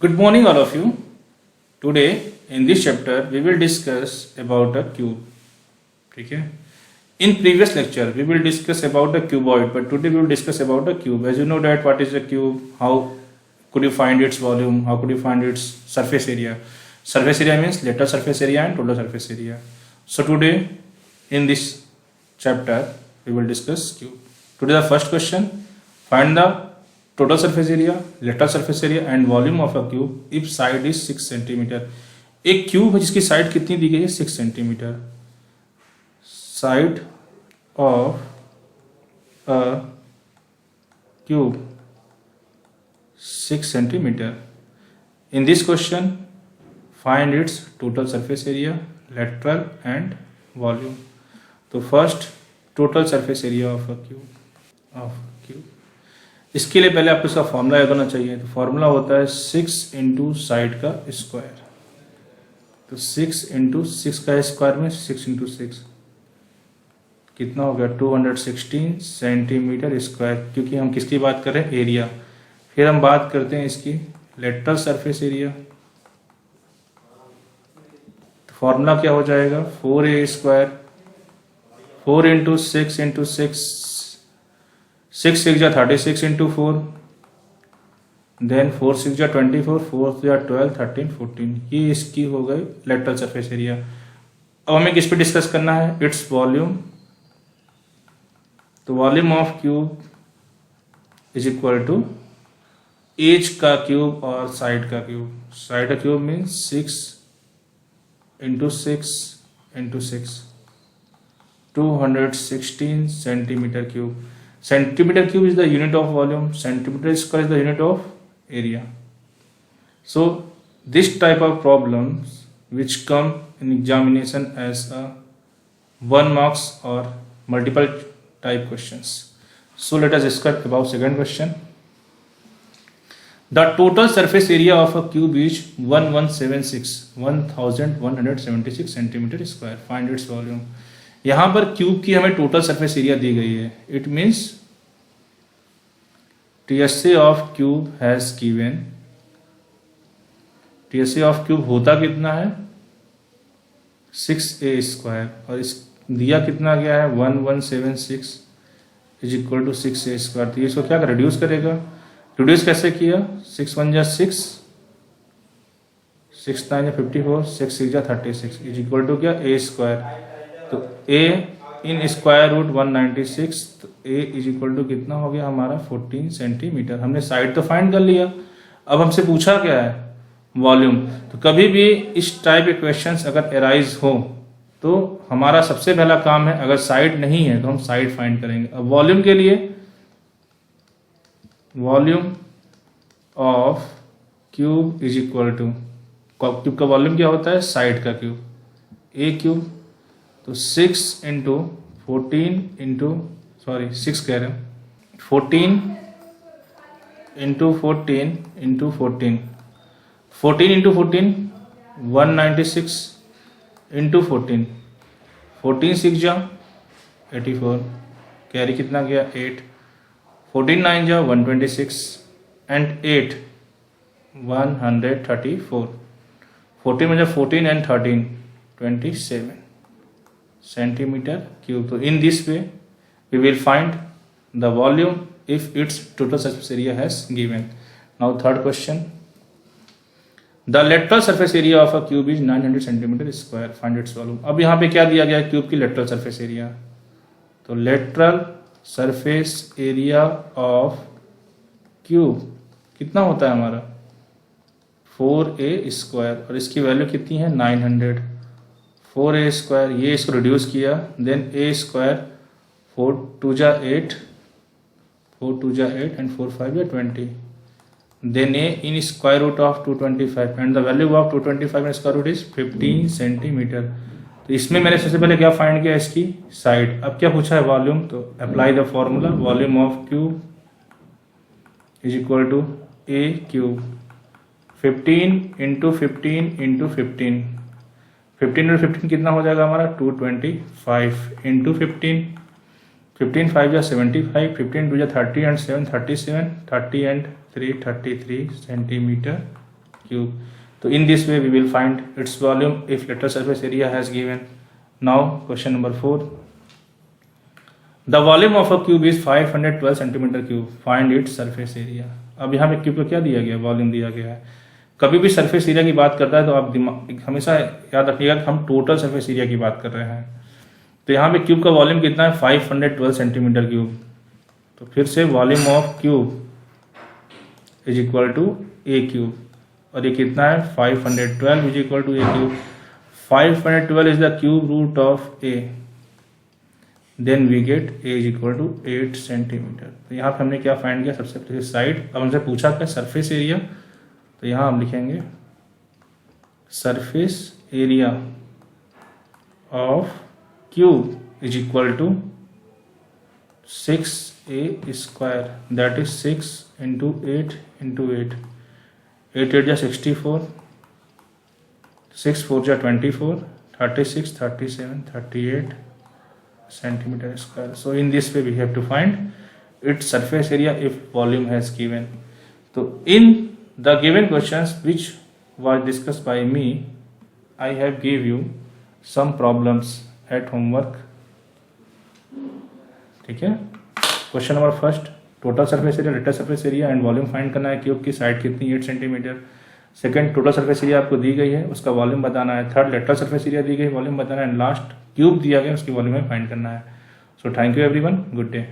Good morning, all of you. Today, in this chapter, we will discuss about a cube. Okay? In previous lecture, we will discuss about the cuboid, but today we will discuss about a cube. As you know that what is a cube, how could you find its volume, how could you find its surface area. Surface area means lateral surface area and total surface area. So today, in this chapter, we will discuss cube. Today the first question, find the total surface area, lateral surface area and volume of a cube if side is 6 centimetre. एक cube है जिसकी side कितनी दी गई है 6 centimetre. Side of a cube 6 centimetre. In this question, find its total surface area, lateral and volume. तो first total surface area of a cube. इसके लिए पहले आपको इसका फॉर्मूला याद होना चाहिए. तो फॉर्मूला होता है 6 इंटू साइड का स्क्वायर. तो 6 इंटू 6 का स्क्वायर में 6 इंटू 6 कितना हो गया 216 सेंटीमीटर स्क्वायर. क्योंकि हम किसकी बात कर रहे हैं एरिया. फिर हम बात करते हैं इसकी लेटरल सरफेस एरिया. तो फॉर्मूला क्या हो जाएगा 4a स्क्वायर 4 इंटू 6 इंटू 6 6 6 जा 36 इंटू 4 देन 4 6 जा 24 4 जा 12 13 14. ये इसकी हो गई लेटरल सरफेस एरिया. अब हमें किस पे डिस्कस करना है इट्स वॉल्यूम. तो volume of cube is equal to edge का क्यूब और साइड का क्यूब. साइड का cube means 6 into 6 into 6 216 centimetre cube. Centimeter cube is the unit of volume. Centimeter square is the unit of area. So this type of problems which come in examination as a 1 marks or multiple type questions. So let us discuss about second question. The total surface area of a cube is 1176 centimeter square. Find its volume. यहाँ पर cube की हमें total surface area दी गई है. It means TSA of cube has given. TSA of cube होता कितना है 6a स्क्वायर और इस दिया कितना गया है 1176 is equal to 6a square. तो इसको क्या रिड्यूस करेगा. रिड्यूस कैसे किया 6 1 जा 6 6 9 जा 54 6 6 जा 36 इज इक्वल टू क्या a स्क्वायर. तो a इन स्क्वायर रूट 196. तो a इज इक्वल टू कितना हो गया हमारा 14 सेंटीमीटर. हमने साइड तो फाइंड कर लिया. अब हमसे पूछा क्या है वॉल्यूम. तो कभी भी इस टाइप के क्वेश्चंस अगर एराइज हो तो हमारा सबसे पहला काम है अगर साइड नहीं है तो हम साइड फाइंड करेंगे. अब वॉल्यूम के लिए volume of cube is equal two cube का वॉल्यूम क्या होता है साइड का क्यूब ए क्यूब. तो 6 इंटू 14 इंटू 6 कह रहे हैं 14 इंटू 14 इंटू 14 14 इंटू 14 196 इंटू 14 14 6 जा 84 कैरी कितना गया 8 14 9 जा 126 एंड 8 134 14 में जा 14 and 13 27 centimeter cube. So in this way we will find the volume if its total surface area has given. Now third question, the lateral surface area of a cube is 900 centimeter square. Find its volume. अब यहाँ पे क्या दिया गया है cube की lateral surface area. तो lateral surface area of cube कितना होता है हमारा 4a स्क्वायर और इसकी वैल्यू कितनी है 900. 4a स्क्वायर ये इसको रिड्यूस किया देन a स्क्वायर 4 2 जा 8 4 2 जा 8 एंड 4 5 जा 20 then a in square root of 225 and the value of 225 in square root is 15 centimetre. तो इसमें मैंने सबसे पहले क्या फाइंड किया इसकी साइड. अब क्या पूछा है वॉल्यूम. तो apply the formula volume of cube is equal to a cube 15 into 15 into 15 15 into 15 कितना हो जाएगा हमारा 225 इंटू 15 15 5 जा 75 15 2 जा 30 and 7 37 30 and 3 33 centimetre cube. So in this way we will find its volume if letter surface area has given. Now question number 4. The volume of a cube is 512 centimeter cube. Find its surface area. अब यहाँ पे cube को क्या दिया गया, volume दिया गया है. कभी भी सरफेस एरिया की बात करता है तो आप हमेशा याद रखिएगा कि हम टोटल सरफेस एरिया की बात कर रहे हैं. तो यहाँ पे क्यूब का वॉल्यूम कितना है, 512 सेंटीमीटर क्यूब. तो फिर से volume of cube is equal to a cube, और ये कितना है 512 is equal to a cube. 512 is the cube root of a, then we get a is equal to 8 centimetre. तो यहाँ पे हमने क्या फाइंड किया, सबसे पहले साइड. अब हमसे पूछा क्या, सरफेस एरिया. तो यहाँ हम लिखेंगे surface area of cube is equal to 6a square, that is 6 into 8 into 8. 8 8 जा 64, 6 4 जा 24, 36 37 38 centimeter square. So in this way we have to find its surface area if volume has given. So in the given questions which was discussed by me, I have give you some problems at homework. ठीक है. Question number first, total surface area, lateral surface area and volume find करना है. Cube की side कितनी, 8 centimetre. Second, total surface area आपको दी गई है, उसका वॉल्यूम बताना है. थर्ड, लेटर सरफेस एरिया दी गई, वॉल्यूम बताना है. एंड लास्ट, क्यूब दिया गया, उसकी वॉल्यूम फाइंड करना है. So thank you everyone, good day.